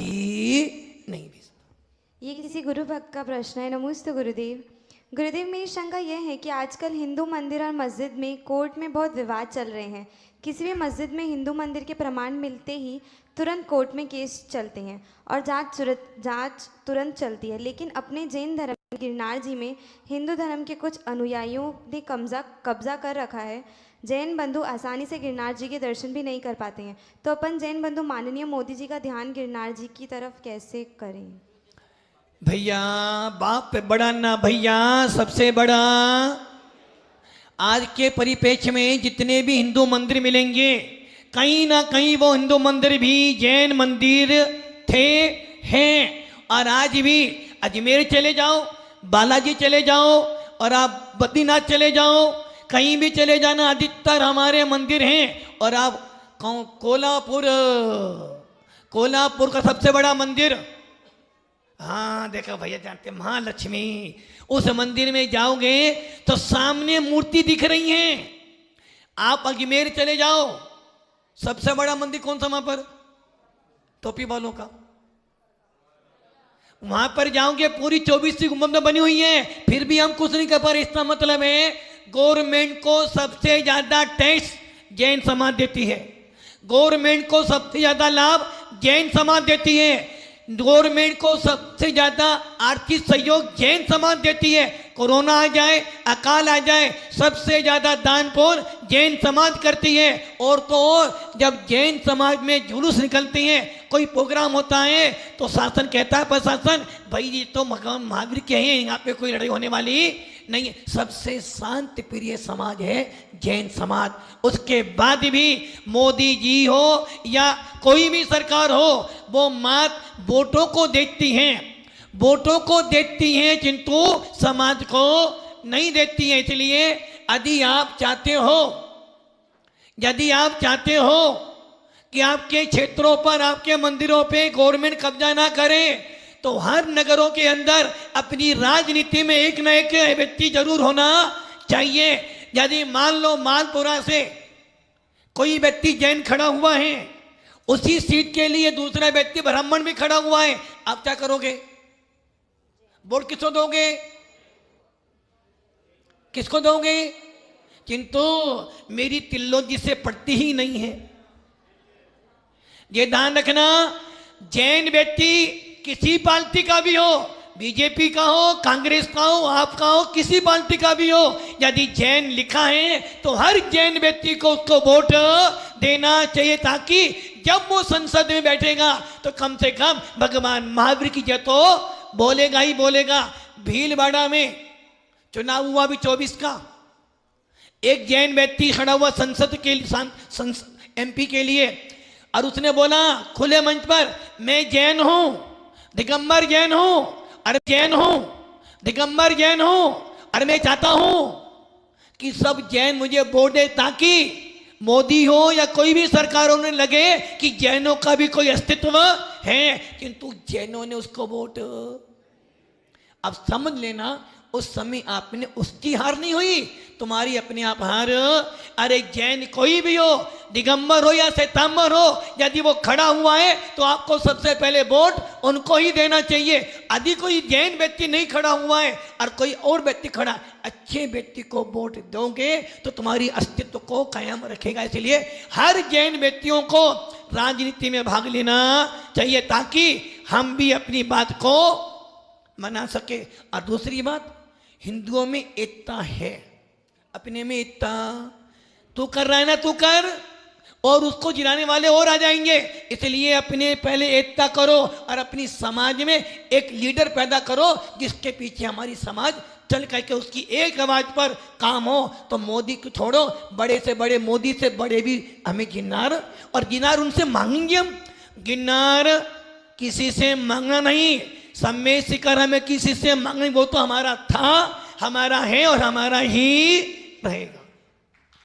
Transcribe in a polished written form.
ही नहीं भेजता। ये किसी गुरु भक्त का प्रश्न है। नमस्ते गुरुदेव। गुरुदेव, मेरी शंका यह है कि आजकल हिंदू मंदिर और मस्जिद में कोर्ट में बहुत विवाद चल रहे हैं। किसी भी मस्जिद में हिंदू मंदिर के प्रमाण मिलते ही तुरंत कोर्ट में केस चलते हैं और जांच तुरंत चलती है। लेकिन अपने जैन धर्म गिरनार जी में हिंदू धर्म के कुछ अनुयायियों ने कब्जा कर रखा है। जैन बंधु आसानी से गिरनार जी के दर्शन भी नहीं कर पाते हैं। तो अपन जैन बंधु माननीय मोदी जी का ध्यान गिरनार जी की तरफ कैसे करें? भैया बाप पे बड़ा ना भैया, सबसे बड़ा। आज के परिप्रेक्ष्य में जितने भी हिंदू मंदिर मिलेंगे, कहीं ना कहीं वो हिंदू मंदिर भी जैन मंदिर थे, हैं। और आज भी अजमेर चले जाओ, बालाजी चले जाओ, और आप बद्रीनाथ चले जाओ, कहीं भी चले जाना, अधिकतर हमारे मंदिर हैं। और आप कोल्हापुर का सबसे बड़ा मंदिर, हाँ देखो भैया जानते, महालक्ष्मी, उस मंदिर में जाओगे तो सामने मूर्ति दिख रही है। आप अजमेर चले जाओ, सबसे बड़ा मंदिर कौन सा वहां पर? टोपी वालों का। वहां पर जाओगे पूरी 24 गुंबद बनी हुई है, फिर भी हम कुछ नहीं कर पा रहे। इसका मतलब है गवर्नमेंट को सबसे ज्यादा टैक्स जैन समाज देती है, गवर्नमेंट को सबसे ज्यादा लाभ जैन समाज देती है, गवर्नमेंट को सबसे ज्यादा आर्थिक सहयोग जैन समाज देती है। कोरोना आ जाए, अकाल आ जाए, सबसे ज्यादा दान पुण्य जैन समाज करती है। और तो और जब जैन समाज में जुलूस निकलती हैं, कोई प्रोग्राम होता है, तो शासन कहता है, प्रशासन भाई ये तो भगवान महावीर के हैं, यहाँ पे कोई लड़ाई होने वाली नहीं है। सबसे शांति प्रिय समाज है जैन समाज। उसके बाद भी मोदी जी हो या कोई भी सरकार हो, वो मात वोटों को देखती हैं, वोटों को देखती हैं, किंतु समाज को नहीं देखती हैं। इसलिए यदि आप चाहते हो कि आपके क्षेत्रों पर, आपके मंदिरों पे गवर्नमेंट कब्जा ना करे, तो हर नगरों के अंदर अपनी राजनीति में एक न एक व्यक्ति जरूर होना चाहिए। यदि मान लो मालपुरा से कोई व्यक्ति जैन खड़ा हुआ है, उसी सीट के लिए दूसरा व्यक्ति ब्राह्मण भी खड़ा हुआ है, आप क्या करोगे? वोट किसको दोगे? किसको दोगे? किंतु मेरी तिल्लोजी से पड़ती ही नहीं है। ये ध्यान रखना, जैन व्यक्ति किसी पार्टी का भी हो, बीजेपी का हो, कांग्रेस का हो, आपका हो, किसी पार्टी का भी हो, यदि जैन लिखा है तो हर जैन व्यक्ति को उसको वोट देना चाहिए, ताकि जब वो संसद में बैठेगा तो कम से कम भगवान महावीर की जय तो बोलेगा ही बोलेगा। भीलवाड़ा में चुनाव हुआ भी 24 का, एक जैन व्यक्ति खड़ा हुआ संसद के लिए, MP के लिए, और उसने बोला खुले मंच पर, मैं जैन हूं, दिगंबर जैन हूं, अरे जैन हूं, दिगंबर जैन हूं, अरे मैं चाहता हूं कि सब जैन मुझे वोट दे, ताकि मोदी हो या कोई भी सरकार होने लगे कि जैनों का भी कोई अस्तित्व है। किंतु जैनों ने उसको वोट, अब समझ लेना उस समय आपने उसकी हार नहीं हुई, तुम्हारी अपने आप हार। अरे जैन कोई भी हो, दिगंबर हो या श्वेतांबर हो, यदि वो खड़ा हुआ है तो आपको सबसे पहले वोट उनको ही देना चाहिए। यदि कोई जैन व्यक्ति नहीं खड़ा हुआ है और कोई और व्यक्ति खड़ा, अच्छे व्यक्ति को वोट दोगे तो तुम्हारी अस्तित्व को कायम रखेगा। इसलिए हर जैन व्यक्तियों को राजनीति में भाग लेना चाहिए, ताकि हम भी अपनी बात को मना सके। और दूसरी बात, हिंदुओं में एकता है, अपने में एकता। तू कर रहा है ना, तू कर, और उसको जिलाने वाले और आ जाएंगे। इसलिए अपने पहले एकता करो और अपनी समाज में एक लीडर पैदा करो, जिसके पीछे हमारी समाज चल करके उसकी एक आवाज पर काम हो। तो मोदी को छोड़ो, बड़े से बड़े, मोदी से बड़े भी हमें गिरनार, और गिरनार उनसे मांगेंगे हम। गिरनार किसी से मांगना नहीं, सम्मेद शिखर हमें किसी से मांगने, वो तो हमारा था, हमारा है और हमारा ही रहेगा।